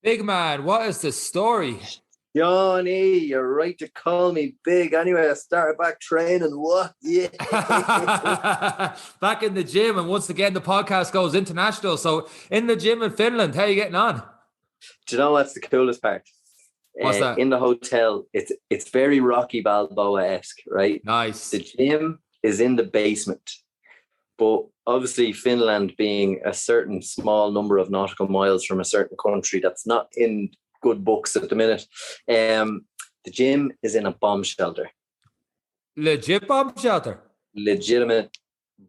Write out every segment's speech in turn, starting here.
Big man, what is the story? Johnny, you're right to call me big. Anyway, I started back training. What? Yeah. Back in the gym, and once again, the podcast goes international. So, in the gym in Finland, how are you getting on? Do you know what's the coolest part? What's that? In the hotel, it's very Rocky Balboa-esque, right? Nice. The gym is in the basement, but obviously Finland being a certain small number of nautical miles from a certain country that's not in good books at the minute. The gym is in a bomb shelter. Legit bomb shelter? Legitimate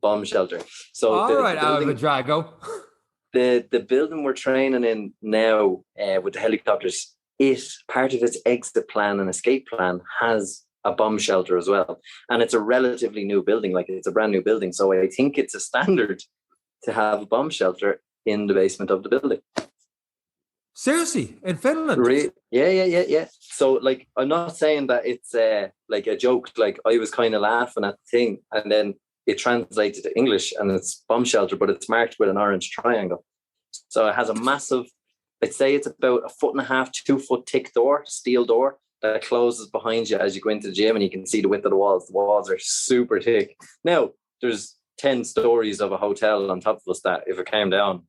bomb shelter. So all right, out of a Drago. The building we're training in now with the helicopters, part of its exit plan and escape plan has a bomb shelter as well. And it's a relatively new building, like it's a brand new building. So I think it's a standard to have a bomb shelter in the basement of the building. Seriously, in Finland? Yeah. So, like, I'm not saying that it's like a joke. Like, I was kind of laughing at the thing, and then it translated to English, and it's bomb shelter, but it's marked with an orange triangle. So it has a massive, I'd say it's about 1.5 to 2 foot thick door, steel door, that closes behind you as you go into the gym, and you can see the width of the walls. The walls are super thick. Now, there's 10 stories of a hotel on top of us that if it came down,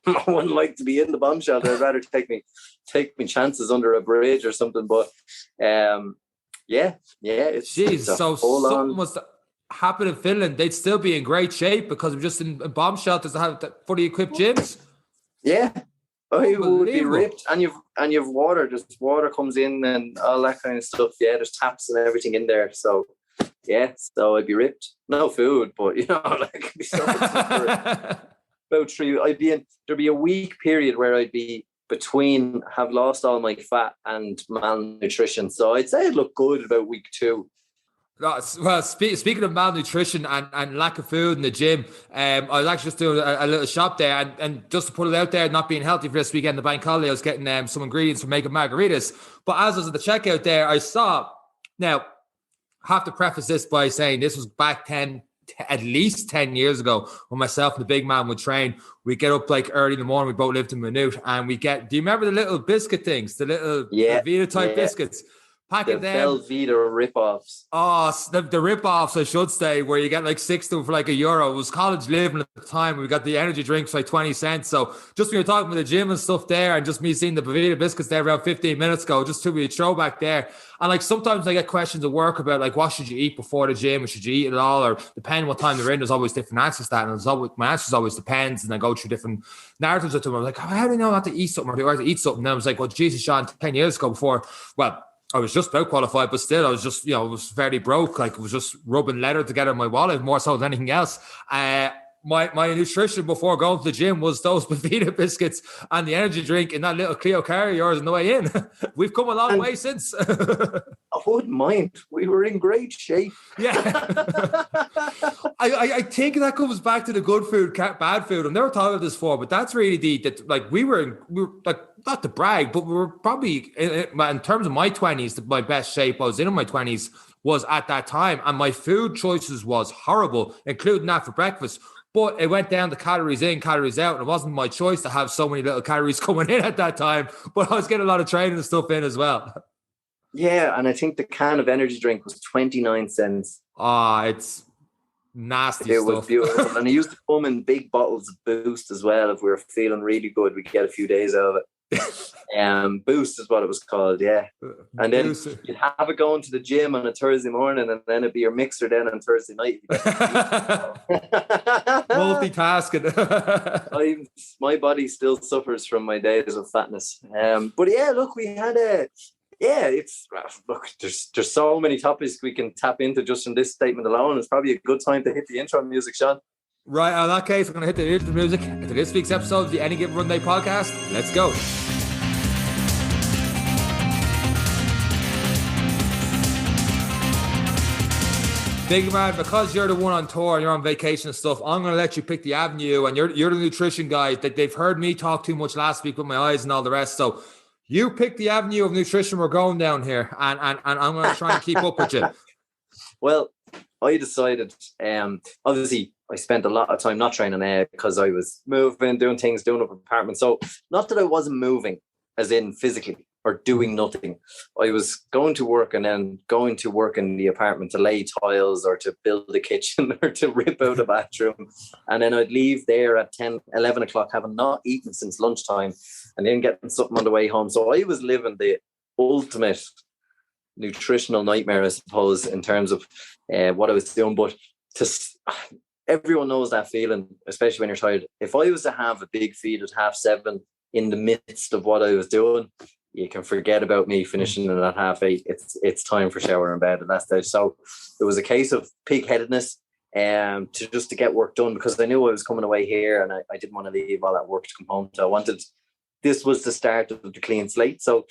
I wouldn't like to be in the bomb shelter. I'd rather take me chances under a bridge or something. But it's so something must happen in Finland. They'd still be in great shape because we're just in bomb shelters that have fully equipped gyms. Yeah, it would be ripped, and you've water. Just water comes in and all that kind of stuff. Yeah, there's taps and everything in there. So yeah, so I'd be ripped. No food, but like it'd be so much about 3. There'd be a week period where I'd be have lost all my fat and malnutrition. So I'd say I'd look good about week 2. Well, speaking of malnutrition and lack of food in the gym, I was actually just doing a little shop there, and just to put it out there, not being healthy for this weekend, the bank holiday, I was getting some ingredients for making margaritas. But as I was at the checkout there, I saw, now, I have to preface this by saying this was back at least 10 years ago when myself and the big man would train. We get up like early in the morning. We both lived in Maynooth, and do you remember the little biscuit things, the little Velveeta type biscuits? The Velveeta rip-offs. Oh, the rip-offs, I should say, where you get like 6 of them for like €1. It was college living at the time. We got the energy drinks for like 20 cents. So just when you're talking about the gym and stuff there, and just me seeing the Velveeta biscuits there around 15 minutes ago, just took me a throwback there. And like sometimes I get questions at work about like what should you eat before the gym, or should you eat it all, or depending what time they're in, there's always different answers to that. And my answers always depends, and I go through different narratives with them. I'm like, how do you know not to eat something, or do I have to eat something? And I was like, well, Jesus, Sean, 10 years ago I was just about qualified, but still, I was just, I was very broke. Like, it was just rubbing leather together in my wallet more so than anything else. My nutrition before going to the gym was those Velveeta biscuits and the energy drink in that little Clio car of yours on the way in. We've come a long way since. I wouldn't mind. We were in great shape. Yeah. I think that comes back to the good food, bad food. I've never thought of this before, but that's really we were like, not to brag, but we were probably, in terms of my 20s, my best shape I was in my 20s was at that time. And my food choices was horrible, including that for breakfast. But it went down to calories in, calories out. And it wasn't my choice to have so many little calories coming in at that time. But I was getting a lot of training and stuff in as well. Yeah, and I think the can of energy drink was 29 cents. It's nasty stuff. It was beautiful. And it used to come in big bottles of Boost as well. If we were feeling really good, we'd get a few days out of it. Boost is what it was called, yeah. And then you'd have it going to the gym on a Thursday morning, and then it'd be your mixer then on Thursday night. Multitasking. My body still suffers from my days of fatness. But yeah, look, we had there's so many topics we can tap into just from this statement alone. It's probably a good time to hit the intro music, Sean. Right, in that case, I'm going to hit the intro music into this week's episode of the Any Given Run Day podcast. Let's go. Big man, because you're the one on tour and you're on vacation and stuff, I'm going to let you pick the avenue, and you're the nutrition guy. That they've heard me talk too much last week with my eyes and all the rest. So you pick the avenue of nutrition we're going down here, and I'm going to try and keep up with you. Well, I decided, obviously, I spent a lot of time not training because I was moving, doing things, doing up apartments. So not that I wasn't moving, as in physically, or doing nothing. I was going to work and then going to work in the apartment to lay tiles or to build a kitchen or to rip out a bathroom. And then I'd leave there at 10, 11 o'clock, having not eaten since lunchtime, and then getting something on the way home. So I was living the ultimate nutritional nightmare, I suppose, in terms of what I was doing. But everyone knows that feeling, especially when you're tired. If I was to have a big feed at 7:30 in the midst of what I was doing, you can forget about me finishing it at 8:30. It's time for shower and bed at that stage. So it was a case of pig-headedness to get work done, because I knew I was coming away here and I didn't want to leave all that work to come home. So this was the start of the clean slate. So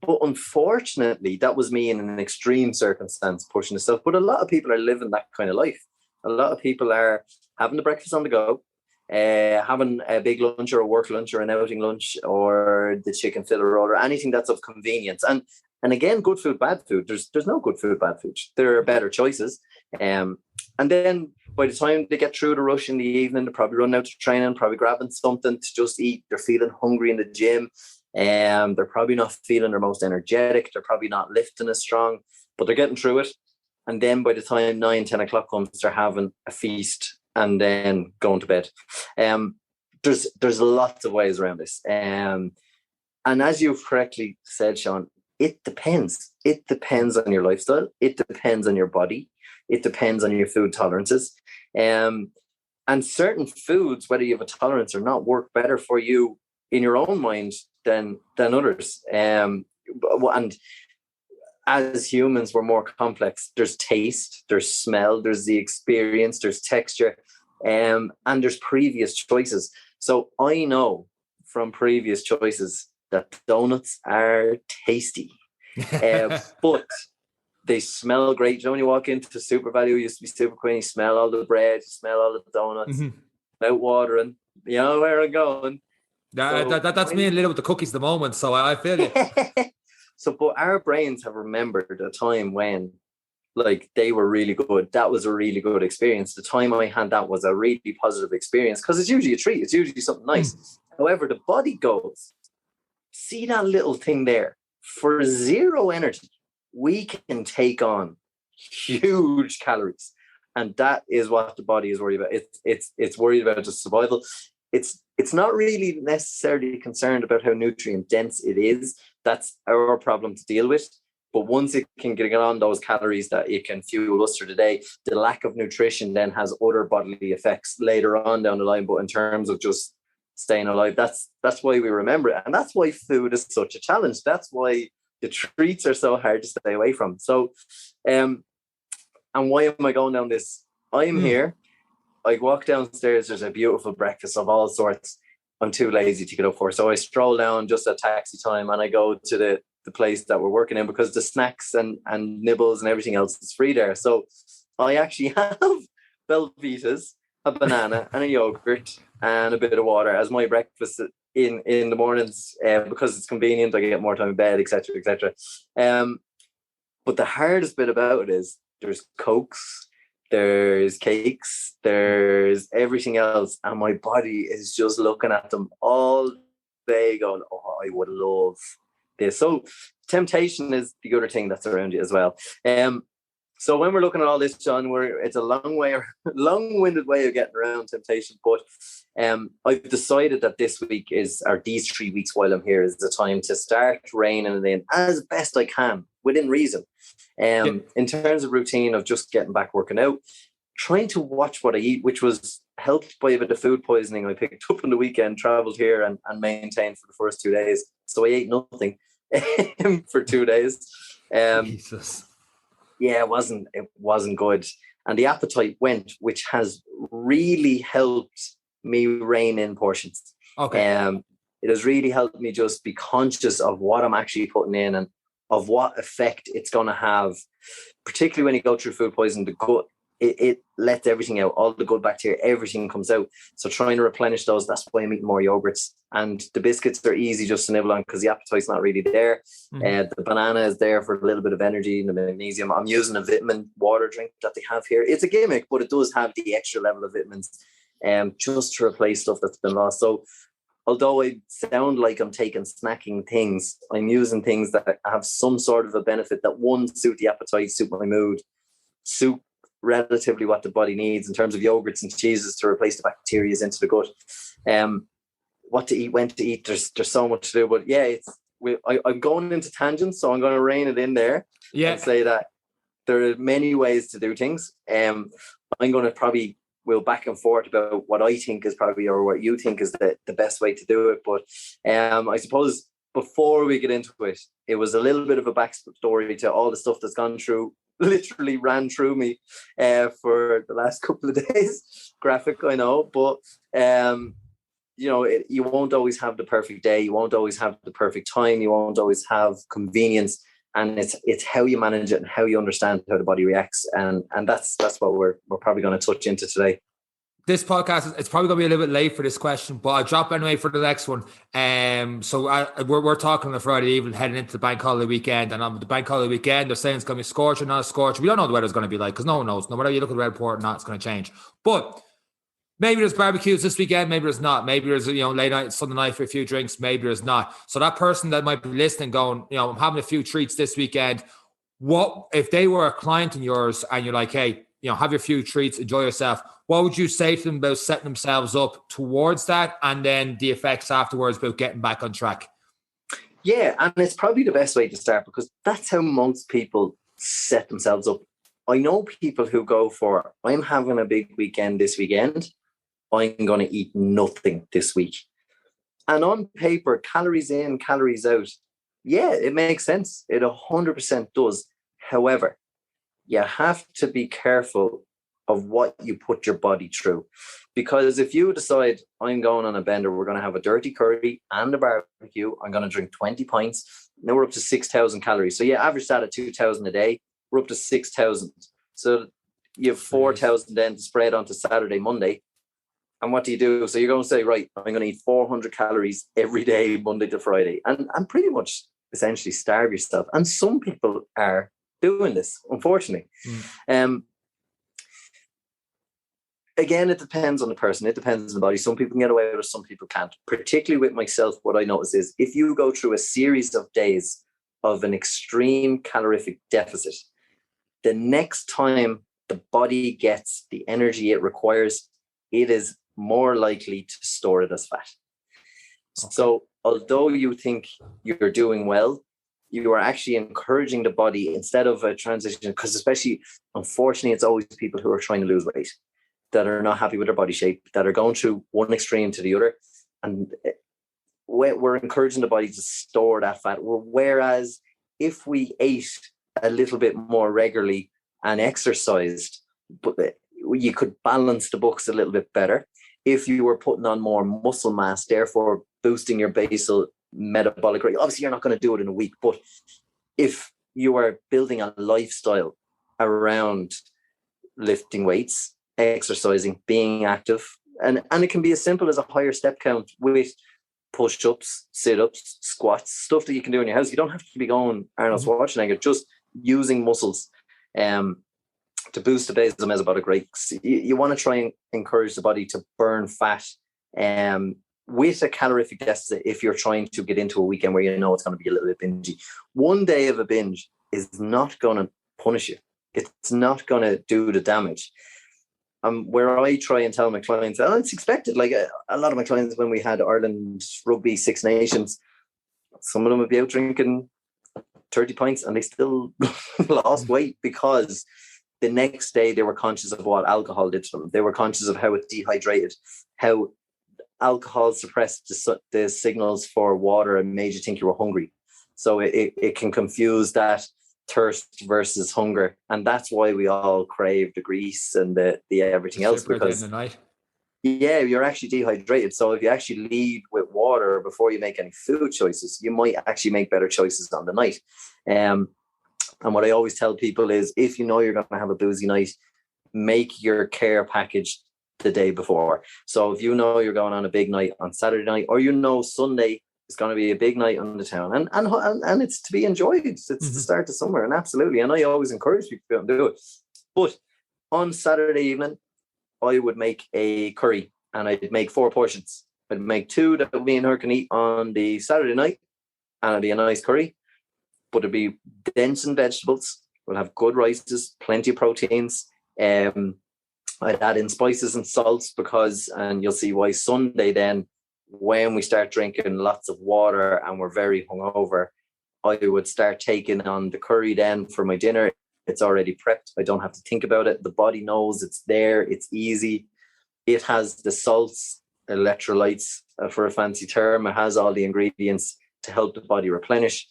but unfortunately, that was me in an extreme circumstance pushing the stuff. But a lot of people are living that kind of life. A lot of people are having the breakfast on the go, having a big lunch or a work lunch or an outing lunch or the chicken fillet roll or anything that's of convenience. And again, good food, bad food. There's no good food, bad food. There are better choices. And then by the time they get through the rush in the evening, they're probably running out to training, probably grabbing something to just eat. They're feeling hungry in the gym. They're probably not feeling their most energetic. They're probably not lifting as strong, but they're getting through it. And then by the time 9, 10 o'clock comes, they're having a feast and then going to bed. There's lots of ways around this. And as you've correctly said, Sean, it depends. It depends on your lifestyle. It depends on your body. It depends on your food tolerances. And certain foods, whether you have a tolerance or not, work better for you in your own mind than others. And as humans, we're more complex. There's taste, there's smell, there's the experience, there's texture, and there's previous choices. So I know from previous choices that donuts are tasty, but they smell great. You know, when you walk into Super Value, used to be Super Queen, you smell all the bread, you smell all the donuts, without watering. You know where I'm going. That's me and Little with the cookies at the moment, so I feel you. So, but our brains have remembered a time when, like, they were really good. That was a really good experience. The time I had that was a really positive experience, because it's usually a treat. It's usually something nice. However, the body goes, see that little thing there? For zero energy, we can take on huge calories. And that is what the body is worried about. It's worried about just survival. It's not really necessarily concerned about how nutrient dense it is. That's our problem to deal with. But once it can get on those calories that it can fuel us for the day, the lack of nutrition then has other bodily effects later on down the line. But in terms of just staying alive, that's why we remember it. And that's why food is such a challenge. That's why the treats are so hard to stay away from. So, and why am I going down this? I'm here. I walk downstairs, there's a beautiful breakfast of all sorts. I'm too lazy to get up for. So I stroll down just at taxi time and I go to the place that we're working in, because the snacks and nibbles and everything else is free there. So I actually have Velveeta's, a banana and a yogurt and a bit of water as my breakfast in the mornings, because it's convenient. I get more time in bed, etc., etc. But the hardest bit about it is there's Cokes, there's cakes, there's everything else, and my body is just looking at them all day going, oh, I would love this. So temptation is the other thing that's around you as well. So when we're looking at all this, John, it's a long-winded way of getting around temptation, but I've decided that this week these 3 weeks while I'm here is the time to start reining it in as best I can within reason. In terms of routine of just getting back working out, trying to watch what I eat, which was helped by a bit of food poisoning I picked up on the weekend, traveled here and maintained for the first 2 days. So I ate nothing for 2 days. Jesus. Yeah, it wasn't good. And the appetite went, which has really helped me rein in portions. Okay. It has really helped me just be conscious of what I'm actually putting in and of what effect it's going to have, particularly when you go through food poisoning. The gut, it lets everything out, all the good bacteria, everything comes out. So trying to replenish those, that's why I'm eating more yogurts. And the biscuits are easy just to nibble on because the appetite's not really there. The banana is there for a little bit of energy and the magnesium. I'm using a vitamin water drink that they have here. It's a gimmick, but it does have the extra level of vitamins just to replace stuff that's been lost. So although I sound like I'm taking snacking things, I'm using things that have some sort of a benefit that, one, suit the appetite, suit my mood, suit relatively what the body needs in terms of yogurts and cheeses to replace the bacteria into the gut. What to eat, when to eat, there's so much to do. But yeah, I'm going into tangents, so I'm going to rein it in there and say that there are many ways to do things. I'm going to probably will back and forth about what I think is probably, or what you think is the best way to do it. But I suppose before we get into it, it was a little bit of a backstory to all the stuff that's gone through, literally ran through me for the last couple of days. Graphic, I know, but you know, you won't always have the perfect day. You won't always have the perfect time. You won't always have convenience. And it's how you manage it and how you understand how the body reacts. And that's what we're probably going to touch into today. This podcast, it's probably going to be a little bit late for this question, but I'll drop anyway for the next one. So we're talking on a Friday evening heading into the bank holiday weekend. And on the bank holiday weekend, they're saying it's going to be scorching, not a scorching. We don't know what the weather's going to be like because no one knows. No matter you look at the weather report or not, it's going to change. But maybe there's barbecues this weekend, maybe there's not. Maybe there's, late night, Sunday night for a few drinks, maybe there's not. So that person that might be listening going, I'm having a few treats this weekend. What if they were a client of yours and you're like, hey, have your few treats, enjoy yourself. What would you say to them about setting themselves up towards that and then the effects afterwards about getting back on track? Yeah, and it's probably the best way to start because that's how most people set themselves up. I know people who go for, I'm having a big weekend this weekend. I'm going to eat nothing this week. And on paper, calories in, calories out. Yeah, it makes sense. It 100% does. However, you have to be careful of what you put your body through. Because if you decide, I'm going on a bender, we're going to have a dirty curry and a barbecue, I'm going to drink 20 pints. Now we're up to 6,000 calories. So yeah, average that at 2,000 a day. We're up to 6,000. So you have 4,000 then to spread onto Saturday, Monday. And what do you do? So you're going to say, right, I'm going to eat 400 calories every day, Monday to Friday. And pretty much essentially starve yourself. And some people are doing this, unfortunately. Again, it depends on the person. It depends on the body. Some people can get away with it, some people can't. Particularly with myself, what I notice is if you go through a series of days of an extreme calorific deficit, the next time the body gets the energy it requires, it is more likely to store it as fat. Okay. So although you think you're doing well, you are actually encouraging the body instead of a transition, because especially, unfortunately, it's always people who are trying to lose weight that are not happy with their body shape, that are going through one extreme to the other. And we're encouraging the body to store that fat. Whereas if we ate a little bit more regularly and exercised, but you could balance the books a little bit better. If you were putting on more muscle mass, therefore boosting your basal metabolic rate, obviously you're not going to do it in a week, but if you are building a lifestyle around lifting weights, exercising, being active, and it can be as simple as a higher step count with push-ups, sit-ups, squats, stuff that you can do in your house. You don't have to be going Arnold Schwarzenegger, just using muscles to boost the basal metabolic rate. You want to try and encourage the body to burn fat with a calorific deficit if you're trying to get into a weekend where you know it's going to be a little bit bingey. One day of a binge is not going to punish you. It's not going to do the damage. Where I try and tell my clients, and it's expected, like a lot of my clients, when we had Ireland Rugby Six Nations, some of them would be out drinking 30 pints and they still lost weight because the next day they were conscious of what alcohol did to them. They were conscious of how it dehydrated, how alcohol suppressed the signals for water and made you think you were hungry. So it can confuse that thirst versus hunger, and that's why we all crave the grease and the everything else, because you're actually dehydrated. So if you actually lead with water before you make any food choices, you might actually make better choices on the night. And what I always tell people is, if you know you're going to have a boozy night, make your care package the day before. So if you know you're going on a big night on Saturday night, or Sunday it's going to be a big night on the town, and it's to be enjoyed. It's the start of summer, and absolutely. And I always encourage people to do it. But on Saturday evening, I would make a curry, and I'd make 4 portions. I'd make two that me and her can eat on the Saturday night, and it'd be a nice curry, but it'd be dense in vegetables. We'll have good rices, plenty of proteins. I'd add in spices and salts and you'll see why Sunday then, when we start drinking lots of water and we're very hungover, I would start taking on the curry then for my dinner. It's already prepped. I don't have to think about it. The body knows it's there. It's easy. It has the salts, electrolytes for a fancy term. It has all the ingredients to help the body replenish.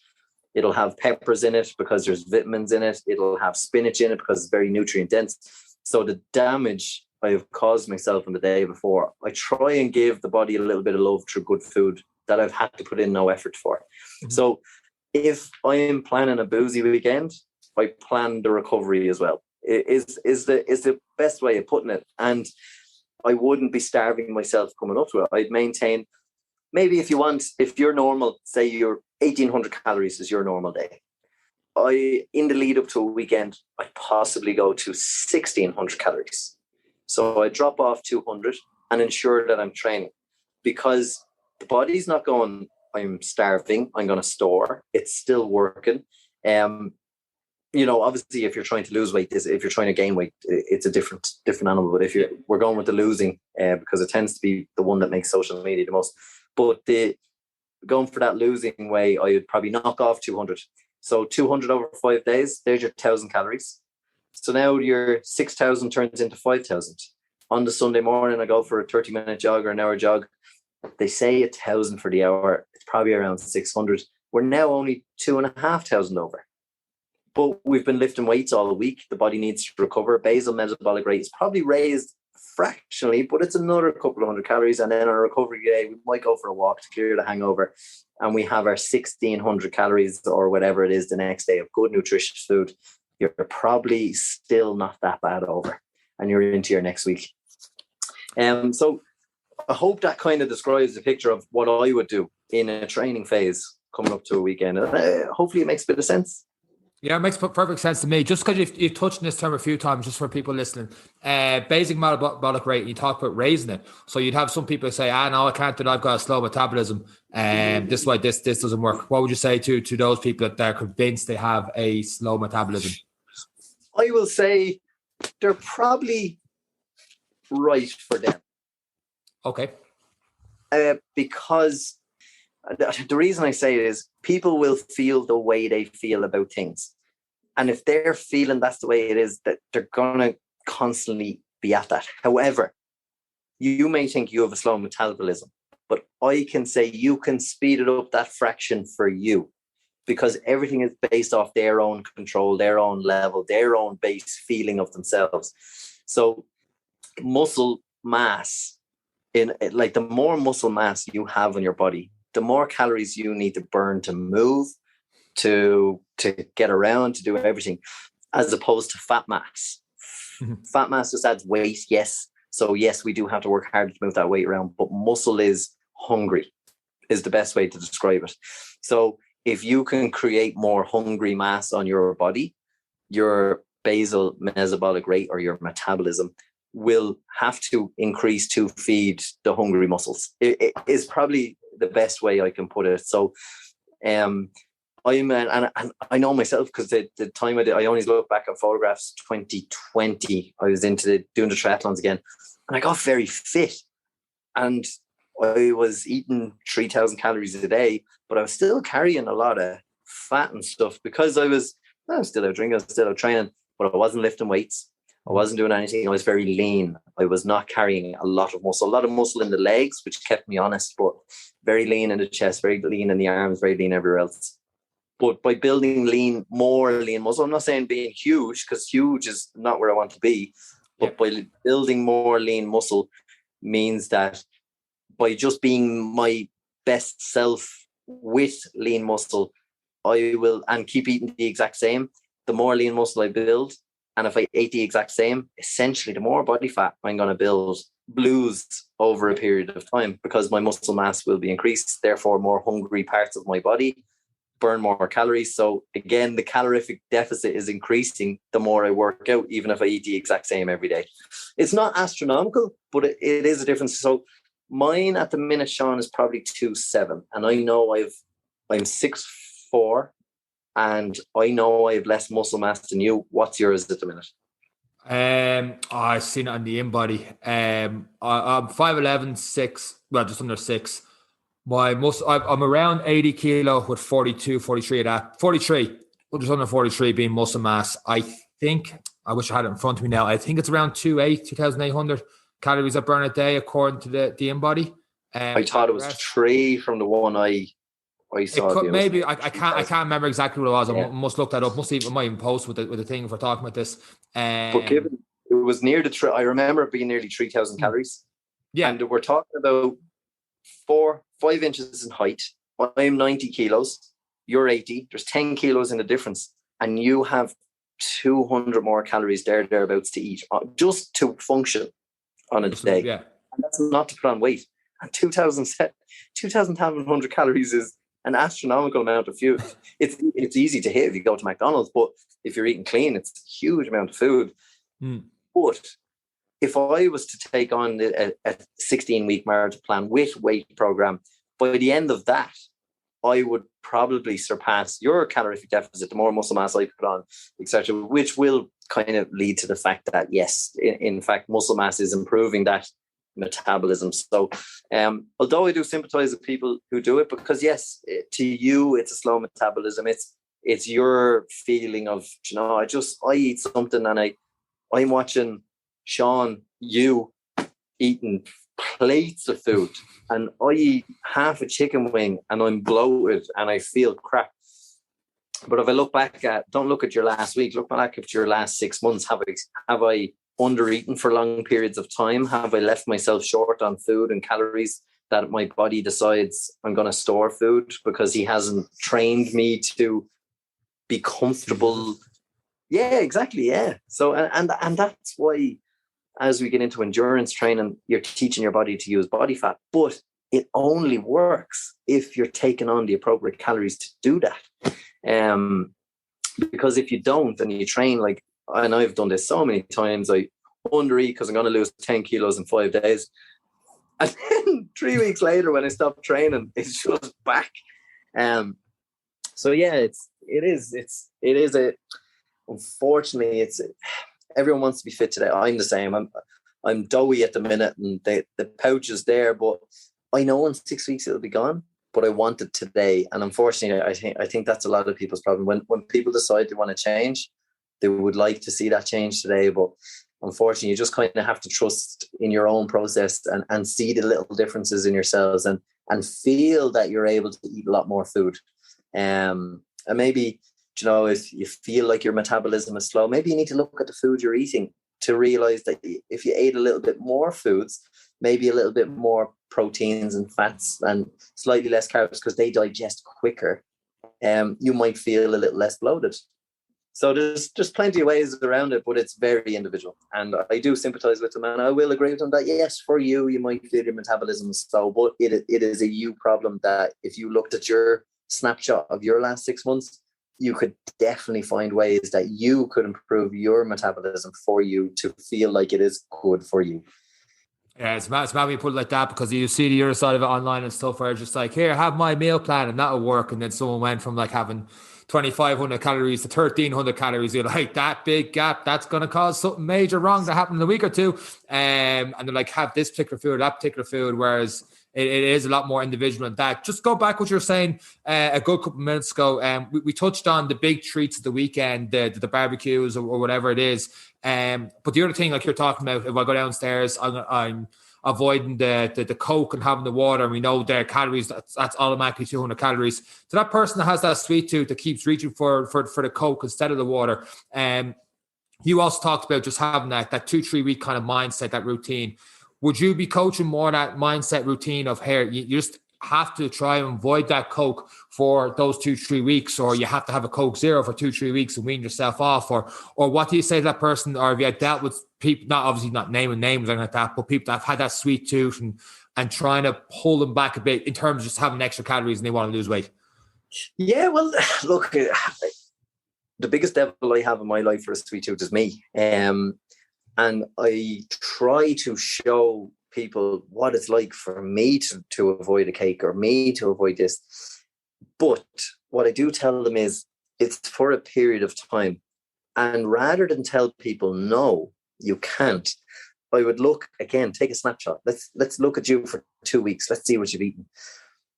It'll have peppers in it because there's vitamins in it. It'll have spinach in it because it's very nutrient dense. So the damage I have caused myself in the day before, I try and give the body a little bit of love through good food that I've had to put in no effort for. Mm-hmm. So if I'm planning a boozy weekend, I plan the recovery as well. Is the best way of putting it. And I wouldn't be starving myself coming up to it. I'd maintain, maybe if you're normal, say you're 1,800 calories is your normal day. In the lead up to a weekend, I possibly go to 1,600 calories. So I drop off 200 and ensure that I'm training, because the body's not going, I'm starving, I'm going to store. It's still working. Obviously, if you're trying to lose weight, if you're trying to gain weight, it's a different animal. But we're going with the losing, because it tends to be the one that makes social media the most. But going for that losing way, I would probably knock off 200. So 200 over 5 days, there's your 1,000 calories. So now your 6,000 turns into 5,000. On the Sunday morning, I go for a 30-minute jog or an hour jog. They say 1,000 for the hour. It's probably around 600. We're now only 2,500 over. But we've been lifting weights all the week. The body needs to recover. Basal metabolic rate is probably raised fractionally, but it's another couple of hundred calories. And then on a recovery day, we might go for a walk to clear the hangover. And we have our 1,600 calories or whatever it is the next day of good, nutritious food. You're probably still not that bad over. And you're into your next week. So I hope that kind of describes the picture of what I would do in a training phase coming up to a weekend. Hopefully it makes a bit of sense. Yeah, it makes perfect sense to me. Just because you've touched on this term a few times, just for people listening, basic metabolic rate, you talk about raising it. So you'd have some people say, no, I can't do that. I've got a slow metabolism. This is why this doesn't work. What would you say to those people that they're convinced they have a slow metabolism? I will say they're probably right for them. Okay. Because the reason I say it is people will feel the way they feel about things. And if they're feeling that's the way it is, that they're going to constantly be at that. However, you may think you have a slow metabolism, but I can say you can speed it up that fraction for you, because everything is based off their own control, their own level, their own base feeling of themselves. So muscle mass, the more muscle mass you have in your body, the more calories you need to burn to move, to get around, to do everything, as opposed to fat mass. Mm-hmm. Fat mass just adds weight, yes. So yes, we do have to work hard to move that weight around, but muscle is hungry, is the best way to describe it. So if you can create more hungry mass on your body, your basal metabolic rate or your metabolism will have to increase to feed the hungry muscles. It is probably the best way I can put it. So and I know myself, because the time I always look back at photographs. 2020, I was into doing the triathlons again, and I got very fit, and I was eating 3,000 calories a day, but I was still carrying a lot of fat and stuff, because I was still out drinking, I was still out training, but I wasn't lifting weights. I wasn't doing anything. I was very lean. I was not carrying a lot of muscle in the legs, which kept me honest, but very lean in the chest, very lean in the arms, very lean everywhere else. But by building more lean muscle, I'm not saying being huge, because huge is not where I want to be, but by building more lean muscle means that by just being my best self with lean muscle, I will, and keep eating the exact same, the more lean muscle I build, and if I ate the exact same, essentially the more body fat I'm going to lose over a period of time, because my muscle mass will be increased, therefore more hungry parts of my body burn more calories. So again, the calorific deficit is increasing the more I work out, even if I eat the exact same every day. It's not astronomical, but it is a difference. So Mine at the minute, Sean, is probably 2.7, and I know I'm 6'4", and I know I have less muscle mass than you. What's yours at the minute? I've seen it on the in-body. I'm 5'11", 6, well, just under 6. I'm around 80 kilo with 42, 43 of that. 43, just under 43 being muscle mass. I think, I wish I had it in front of me now. I think it's around 2,800 calories I burn a day according to the in-body. I thought it was 3 from the one I saw. Maybe I can't remember exactly what it was. I must look that up. I might even post with the thing if we're talking about this. But given it was near the I remember it being nearly 3,000 calories. Yeah, and we're talking about 4-5 inches in height. I'm 90 kilos. You're 80. There's 10 kilos in the difference, and you have 200 more calories thereabouts to eat just to function on a day. Yeah, and that's not to put on weight. And 2,700 calories is an astronomical amount of food. It's easy to hit if you go to McDonald's, but if you're eating clean, it's a huge amount of food. But if I was to take on a 16-week marathon plan with weight program, by the end of that, I would probably surpass your calorific deficit, the more muscle mass I put on, etc., which will kind of lead to the fact that, yes, in fact, muscle mass is improving that metabolism. So although I do sympathize with people who do it, because yes, to you it's a slow metabolism, it's your feeling of, I eat something and I'm watching Sean, you eating plates of food, and I eat half a chicken wing and I'm bloated and I feel crap. But if I look back don't look at your last week, look back at your last 6 months. Have I under-eaten for long periods of time? Have I left myself short on food and calories that my body decides I'm going to store food because he hasn't trained me to be comfortable? Yeah, exactly. Yeah. So, and that's why as we get into endurance training, you're teaching your body to use body fat, but it only works if you're taking on the appropriate calories to do that. Because if you don't, and you train and I've done this so many times, I undereat because I'm going to lose 10 kilos in 5 days. And then 3 weeks later, when I stop training, it's just back. So yeah, unfortunately, everyone wants to be fit today. I'm the same. I'm doughy at the minute, and the pouch is there, but I know in 6 weeks it'll be gone. But I want it today, and unfortunately, I think that's a lot of people's problem. When people decide they want to change, they would like to see that change today, but unfortunately, you just kind of have to trust in your own process and see the little differences in yourselves and feel that you're able to eat a lot more food. And maybe, if you feel like your metabolism is slow, maybe you need to look at the food you're eating to realize that if you ate a little bit more foods, maybe a little bit more proteins and fats and slightly less carbs because they digest quicker, you might feel a little less bloated. So there's plenty of ways around it, but it's very individual. And I do sympathize with them, and I will agree with them that yes, for you might feel your metabolism is slow, but it is a you problem that if you looked at your snapshot of your last 6 months, you could definitely find ways that you could improve your metabolism for you to feel like it is good for you. Yeah, it's mad when you put it like that, because you see the other side of it online and stuff where it's just like, here, have my meal plan and that'll work. And then someone went from having 2,500 calories to 1,300 calories. You're like, that big gap, that's going to cause something major wrong to happen in a week or two. And they're like, have this particular food, that particular food, whereas it is a lot more individual than that. Just go back what you were saying a good couple of minutes ago. We touched on the big treats of the weekend, the barbecues or whatever it is. But the other thing, like you're talking about, if I go downstairs, I'm avoiding the Coke and having the water, and we know their calories, that's automatically 200 calories. So that person that has that sweet tooth that keeps reaching for the Coke instead of the water. You also talked about just having that 2-3 week kind of mindset, that routine. Would you be coaching more that mindset routine of, here, you just have to try and avoid that Coke for those 2-3 weeks, or you have to have a Coke Zero for 2-3 weeks and wean yourself off, or what do you say to that person? Or have you dealt with people, not naming names or anything like that, but people that have had that sweet tooth and trying to pull them back a bit in terms of just having extra calories and they want to lose weight? Yeah, well, look, the biggest devil I have in my life for a sweet tooth is me. And I try to show people what it's like for me to avoid a cake or me to avoid this. But what I do tell them is it's for a period of time. And rather than tell people, no, you can't, I would look again, take a snapshot. Let's look at you for 2 weeks. Let's see what you've eaten.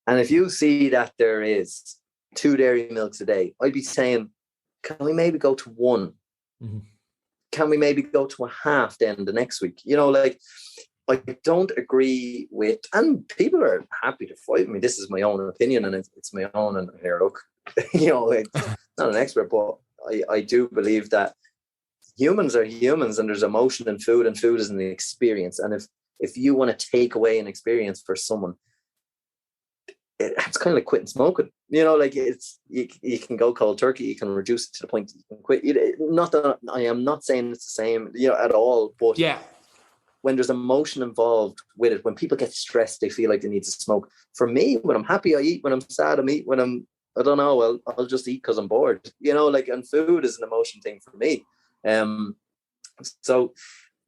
And if you see that there is 2 dairy milks a day, I'd be saying, can we maybe go to 1? Mm-hmm. Can we maybe go to a half then the next week? You know, like, I don't agree with, and people are happy to fight me. This is my own opinion, and it's my own. And here, look, you know, it's not an expert, but I do believe that humans are humans, and there's emotion in food, and food is an experience. And if you want to take away an experience for someone, it's kind of like quitting smoking. You know, like it's you can go cold turkey, you can reduce it to the point you can quit. Not that I am not saying it's the same, you know, at all, but yeah. When there's emotion involved with it, when people get stressed, they feel like they need to smoke. For me, when I'm happy, I eat. When I'm sad, I eat. When I don't know, well, I'll just eat because I'm bored. You know, like, and food is an emotion thing for me. So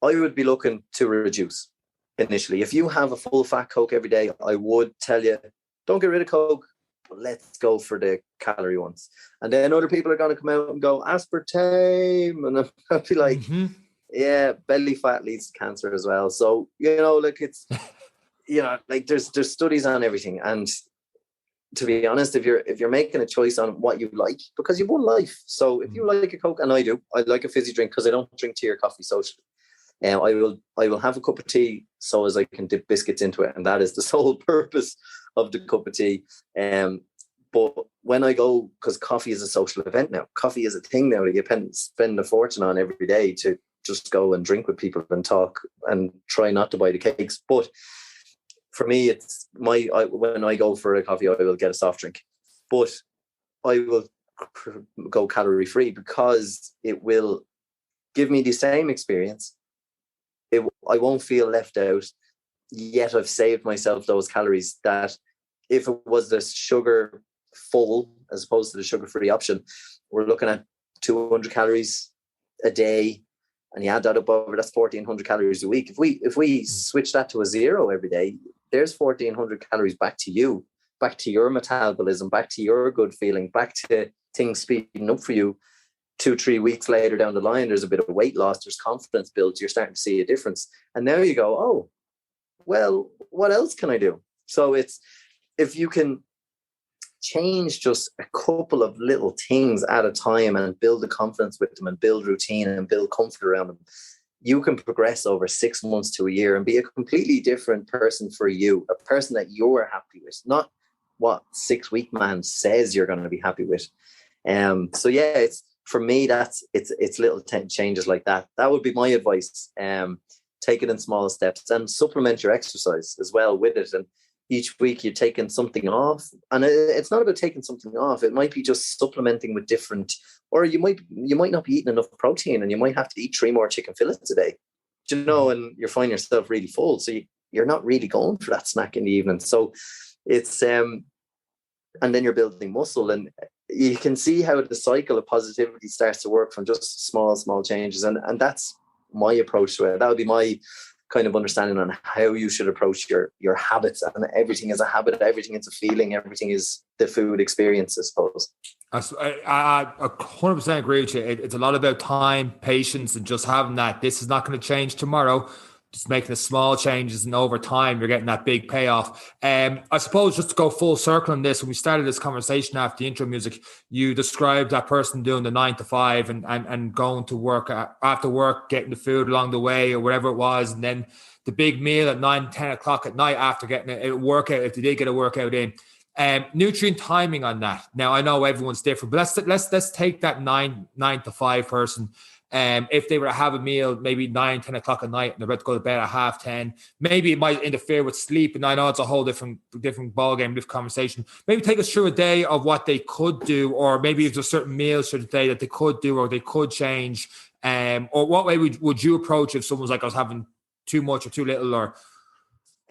I would be looking to reduce initially. If you have a full fat Coke every day, I would tell you, don't get rid of Coke, but let's go for the calorie ones. And then other people are going to come out and go, aspartame. And I'll be like, yeah, belly fat leads to cancer as well. So, you know, like it's, you know, like there's studies on everything. And to be honest, if you're making a choice on what you like, because you've one life. So if you like a Coke, and I do, I like a fizzy drink because I don't drink tea or coffee socially. I will have a cup of tea so as I can dip biscuits into it. And that is the sole purpose of the cup of tea. But when I go, because coffee is a social event now, coffee is a thing now that you spend a fortune on every day to just go and drink with people and talk and try not to buy the cakes. But for me, it's when I go for a coffee, I will get a soft drink, but I will go calorie free because it will give me the same experience. I won't feel left out, yet I've saved myself those calories that if it was the sugar full as opposed to the sugar free option, we're looking at 200 calories a day. And you add that up over, that's 1,400 calories a week. If we switch that to a 0 every day, there's 1,400 calories back to you, back to your metabolism, back to your good feeling, back to things speeding up for you. 2-3 weeks later down the line, there's a bit of weight loss, there's confidence builds, you're starting to see a difference. And now you go, oh, well, what else can I do? So it's, if you can change just a couple of little things at a time and build the confidence with them and build routine and build comfort around them, you can progress over 6 months to a year and be a completely different person for you, a person that you're happy with, not what 6-week man says you're going to be happy with. So yeah, it's, for me, it's little changes like that. That would be my advice. Take it in small steps and supplement your exercise as well with it. And each week you're taking something off, and it's not about taking something off. It might be just supplementing with different, or you might not be eating enough protein, and you might have to eat 3 more chicken fillets a day, you know, and you're finding yourself really full. So you're not really going for that snack in the evening. So it's, and then you're building muscle, and you can see how the cycle of positivity starts to work from just small changes. And that's my approach to it. That would be my kind of understanding on how you should approach your habits. And everything is a habit, everything is a feeling, everything is the food experience, I suppose. I 100% agree with you. It's a lot about time, patience, and just having that. This is not going to change tomorrow. Just making the small changes, and over time, you're getting that big payoff. I suppose just to go full circle on this, when we started this conversation after the intro music, you described that person doing the 9 to 5 and going to work after work, getting the food along the way or whatever it was, and then the big meal at 9-10 o'clock at night after getting a workout, if they did get a workout in. Nutrient timing on that. Now I know everyone's different, but let's take that 9 to 5 person. If they were to have a meal maybe 9-10 o'clock at night and they're about to go to bed at 9:30, maybe it might interfere with sleep. And I know it's a whole different ball game, different conversation. Maybe take us through a day of what they could do, or maybe if there's certain meals for the day that they could do or they could change. Or what way would you approach if someone's like, I was having too much or too little? Or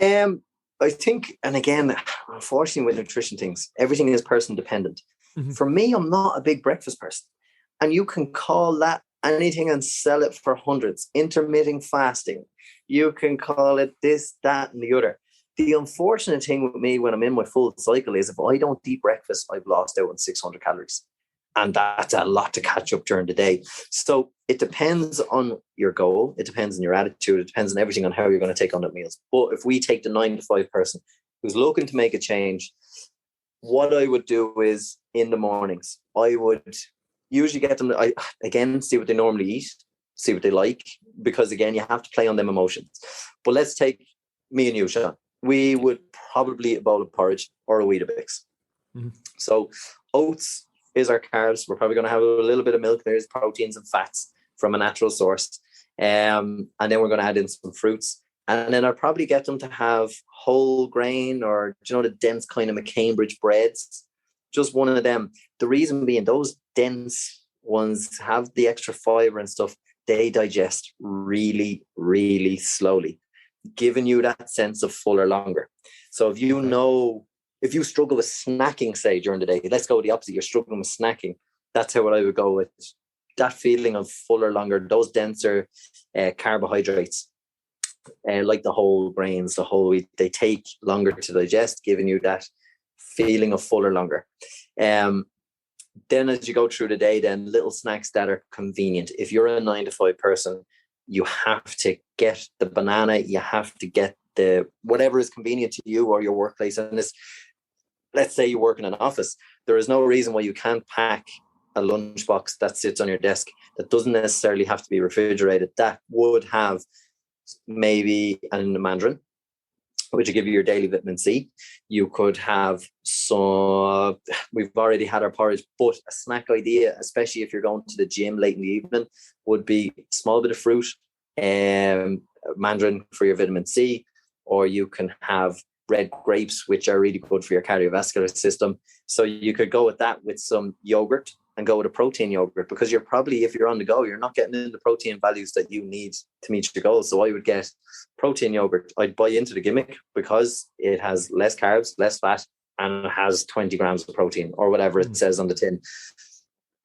I think, and again, unfortunately with nutrition things, everything is person dependent. Mm-hmm. For me, I'm not a big breakfast person, and you can call that anything and sell it for hundreds. Intermittent fasting, You can call it this, that, and the other. The unfortunate thing with me when I'm in my full cycle is if I don't eat breakfast, I've lost out on 600 calories. And that's a lot to catch up during the day. So it depends on your goal. It depends on your attitude. It depends on everything on how you're going to take on the meals. But if we take the 9 to 5 person who's looking to make a change, what I would do is in the mornings, I would usually get them to, again, see what they normally eat, see what they like, because again, you have to play on them emotions. But let's take me and you, Sean. We would probably eat a bowl of porridge or a Weetabix. Mm-hmm. So oats is our carbs. We're probably going to have a little bit of milk. There's proteins and fats from a natural source. And then we're going to add in some fruits. And then I'll probably get them to have whole grain or, the dense kind of McCambridge breads. Just one of them. The reason being those dense ones have the extra fiber and stuff. They digest really, really slowly, giving you that sense of fuller longer. So if you struggle with snacking, say, during the day, let's go the opposite. You're struggling with snacking. That's how I would go with that feeling of fuller, longer, those denser carbohydrates, like the whole grains, the whole wheat, they take longer to digest, giving you that feeling of fuller, longer. Then as you go through the day, then little snacks that are convenient. If you're a 9 to 5 person, you have to get the banana, you have to get the whatever is convenient to you or your workplace. And let's say you work in an office, there is no reason why you can't pack a lunchbox that sits on your desk that doesn't necessarily have to be refrigerated. That would have maybe a mandarin, which will give you your daily vitamin C. You could have some, we've already had our porridge, but a snack idea, especially if you're going to the gym late in the evening, would be a small bit of fruit, mandarin for your vitamin C, or you can have red grapes, which are really good for your cardiovascular system. So you could go with that with some yogurt and go with a protein yogurt, because you're probably, if you're on the go, you're not getting in the protein values that you need to meet your goals. So I would get protein yogurt. I'd buy into the gimmick because it has less carbs, less fat, and it has 20 grams of protein or whatever it says on the tin.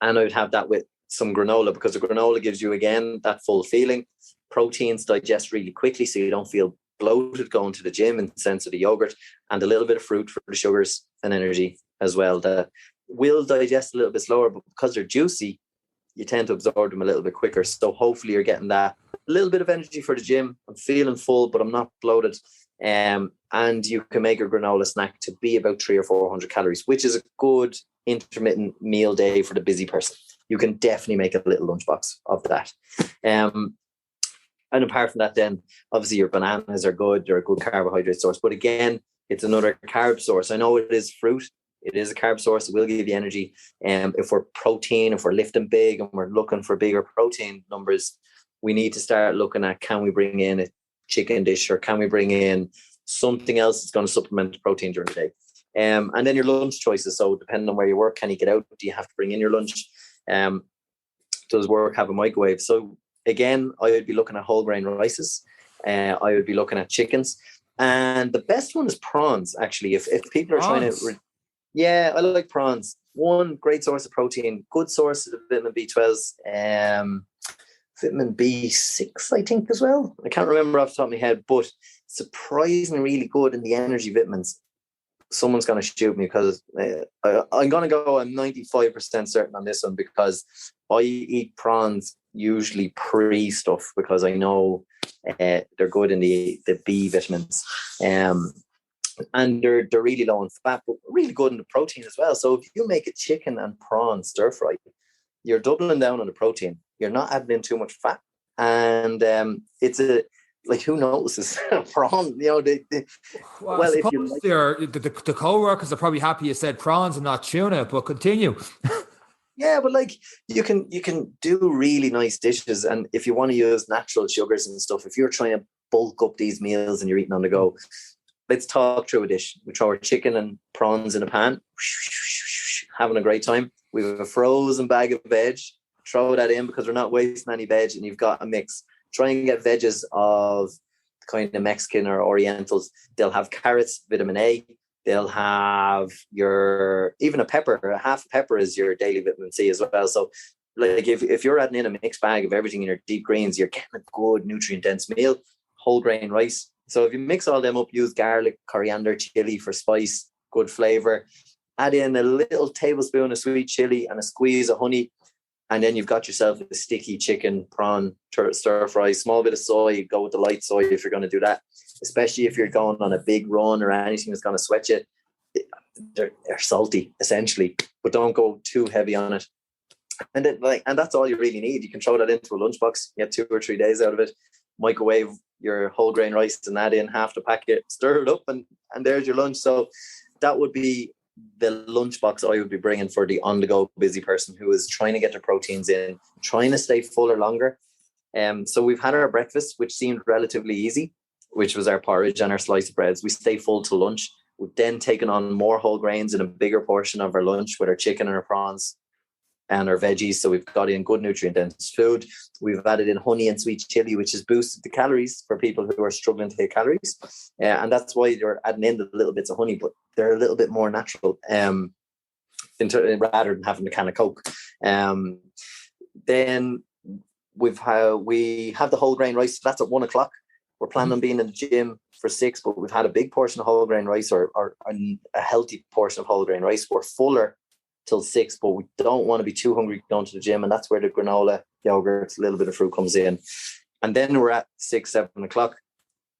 And I would have that with some granola, because the granola gives you, again, that full feeling. Proteins digest really quickly, so you don't feel bloated going to the gym in the sense of the yogurt, and a little bit of fruit for the sugars and energy as well that will digest a little bit slower, but because they're juicy, you tend to absorb them a little bit quicker. So hopefully you're getting that little bit of energy for the gym. I'm feeling full, but I'm not bloated. And you can make a granola snack to be about 300 or 400 calories, which is a good intermittent meal day for the busy person. You can definitely make a little lunchbox of that. And apart from that, then obviously your bananas are good. They're a good carbohydrate source. But again, it's another carb source. I know it is fruit. It is a carb source. It will give you energy. If we're protein, if we're lifting big and we're looking for bigger protein numbers, we need to start looking at, can we bring in a chicken dish, or can we bring in something else that's going to supplement the protein during the day? And then your lunch choices. So depending on where you work, can you get out? Do you have to bring in your lunch? Does work have a microwave? So again, I would be looking at whole grain rices. I would be looking at chickens. And the best one is prawns, actually. If people are trying to... Yeah, I like prawns. One, great source of protein, good source of vitamin B12s, vitamin B6, I think, as well. I can't remember off the top of my head, but surprisingly really good in the energy vitamins. Someone's going to shoot me because I'm going to go, I'm 95% certain on this one, because I eat prawns usually pre-stuff, because I know they're good in the B vitamins. And they're really low in fat, but really good in the protein as well. So if you make a chicken and prawn stir fry, you're doubling down on the protein. You're not adding in too much fat. And it's who notices prawn? Well, if you like, the co-workers are probably happy you said prawns and not tuna, but continue. Yeah, but you can do really nice dishes, and if you want to use natural sugars and stuff, if you're trying to bulk up these meals and you're eating on the go, let's talk through a dish. We throw our chicken and prawns in a pan, having a great time. We have a frozen bag of veg. Throw that in because we're not wasting any veg, and you've got a mix. Try and get veggies of kind of Mexican or Orientals. They'll have carrots, vitamin A. They'll have even a pepper. A half a pepper is your daily vitamin C as well. So if you're adding in a mixed bag of everything in your deep greens, you're getting a good nutrient dense meal. whole grain rice. So if you mix all them up, use garlic, coriander, chili for spice, good flavor. Add in a little tablespoon of sweet chili and a squeeze of honey. And then you've got yourself a sticky chicken, prawn, stir fry, small bit of soy. Go with the light soy if you're going to do that, especially if you're going on a big run or anything that's going to sweat you. They're salty, essentially, but don't go too heavy on it. And then, and that's all you really need. You can throw that into a lunchbox. You get 2 or 3 days out of it. Microwave your whole grain rice and add in half the packet, stir it up, and there's your lunch. So that would be the lunchbox I would be bringing for the on-the-go busy person who is trying to get their proteins in, trying to stay fuller longer. So we've had our breakfast, which seemed relatively easy, which was our porridge and our slice of breads. We stay full to lunch. We've then taken on more whole grains in a bigger portion of our lunch with our chicken and our prawns and our veggies. So we've got in good nutrient dense food. We've added in honey and sweet chili, which has boosted the calories for people who are struggling to hit calories. And that's why they're adding in the little bits of honey, but they're a little bit more natural rather than having a can of Coke. Then we have the whole grain rice. So that's at 1 o'clock. We're planning on being in the gym for 6, but we've had a big portion of whole grain rice or a healthy portion of whole grain rice. We're fuller till 6, but we don't want to be too hungry going to the gym. And that's where the granola, yogurt, a little bit of fruit comes in. And then we're at 6, 7 o'clock.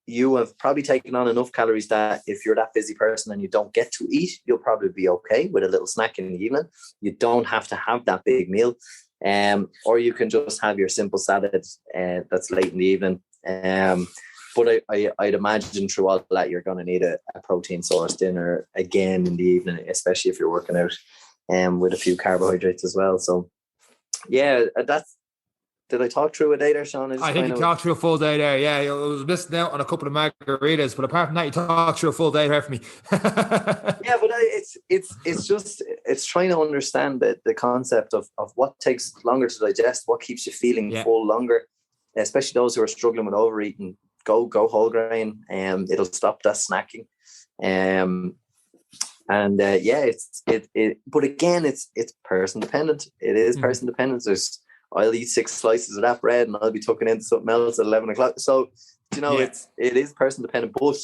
You have probably taken on enough calories that if you're that busy person and you don't get to eat, you'll probably be okay with a little snack in the evening. You don't have to have that big meal. Or you can just have your simple salad that's late in the evening. But I'd imagine through all that, you're going to need a protein source dinner again in the evening, especially if you're working out, with a few carbohydrates as well. So, yeah, did I talk through a day there, Sean? I think you talked through a full day there. Yeah, I was missing out on a couple of margaritas, but apart from that, you talked through a full day there for me. Yeah, but it's trying to understand the concept of what takes longer to digest, what keeps you feeling full longer, especially those who are struggling with overeating. Go whole grain, it'll stop that snacking. But again, it's person dependent. It is person dependent. I'll eat 6 slices of that bread and I'll be tucking into something else at 11 o'clock. So, it is person dependent, but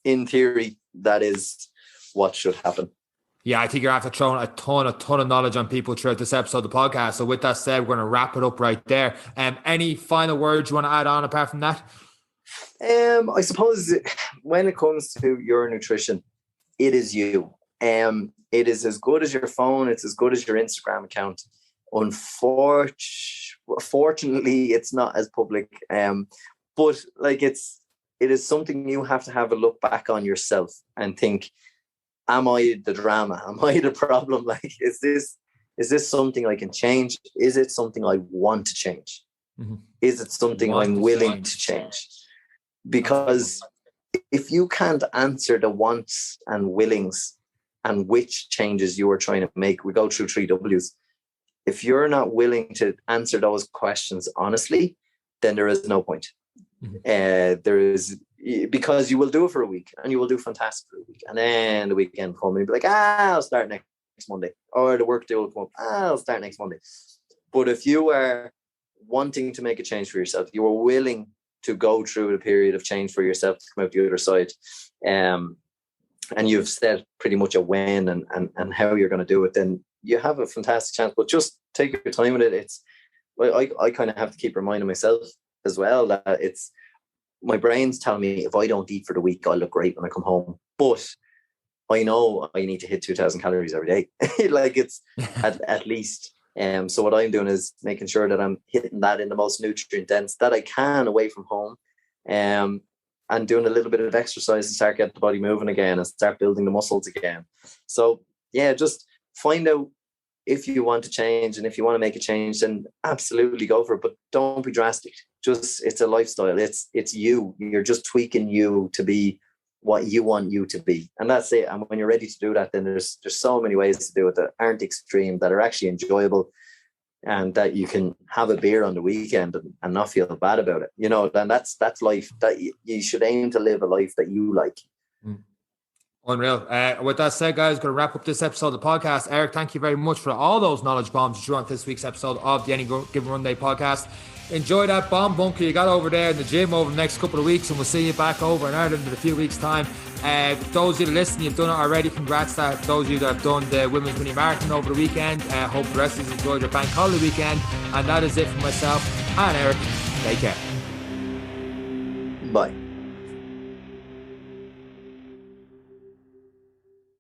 in theory, that is what should happen. Yeah, I think you're after throwing a ton of knowledge on people throughout this episode of the podcast. So with that said, we're going to wrap it up right there. Any final words you want to add on apart from that? I suppose when it comes to your nutrition, it is you. It is as good as your phone. It's as good as your Instagram account. Fortunately, it's not as public. But it is something you have to have a look back on yourself and think, am I the drama? Am I the problem? Is this something I can change? Is it something I want to change? Mm-hmm. Is it something I'm willing to change? Because if you can't answer the wants and willings and which changes you are trying to make, we go through 3 W's. If you're not willing to answer those questions honestly, then there is no point. Mm-hmm. Because you will do it for a week and you will do fantastic for a week. And then the weekend come and you'll be like, I'll start next Monday. Or the work day will come up, I'll start next Monday. But if you are wanting to make a change for yourself, you are willing to go through a period of change for yourself to come out the other side. And you've said pretty much a when and how you're going to do it, then you have a fantastic chance. But just take your time with it. I kind of have to keep reminding myself as well that my brain's telling me if I don't eat for the week, I'll look great when I come home. But I know I need to hit 2,000 calories every day. It's at least. So what I'm doing is making sure that I'm hitting that in the most nutrient dense that I can away from home. And doing a little bit of exercise to start getting the body moving again and start building the muscles again. So yeah, just find out if you want to change, and if you want to make a change, then absolutely go for it. But don't be drastic. Just, it's a lifestyle. It's you. You're just tweaking you to be what you want you to be. And that's it. And when you're ready to do that, then there's so many ways to do it that aren't extreme, that are actually enjoyable, and that you can have a beer on the weekend and not feel bad about it. Then that's life. That you should aim to live a life that you like. Unreal. With that said, guys, going to wrap up this episode of the podcast. Eric, thank you very much for all those knowledge bombs you threw on this week's episode of the Any Given Run Day podcast. Enjoy that bomb bunker you got over there in the gym over the next couple of weeks, and we'll see you back over in Ireland in a few weeks' time. Those of you that listen, you've done it already. Congrats to those of you that have done the Women's Mini Marathon over the weekend. Hope the rest of you enjoyed your bank holiday weekend. And that is it for myself and Eric. Take care. Bye.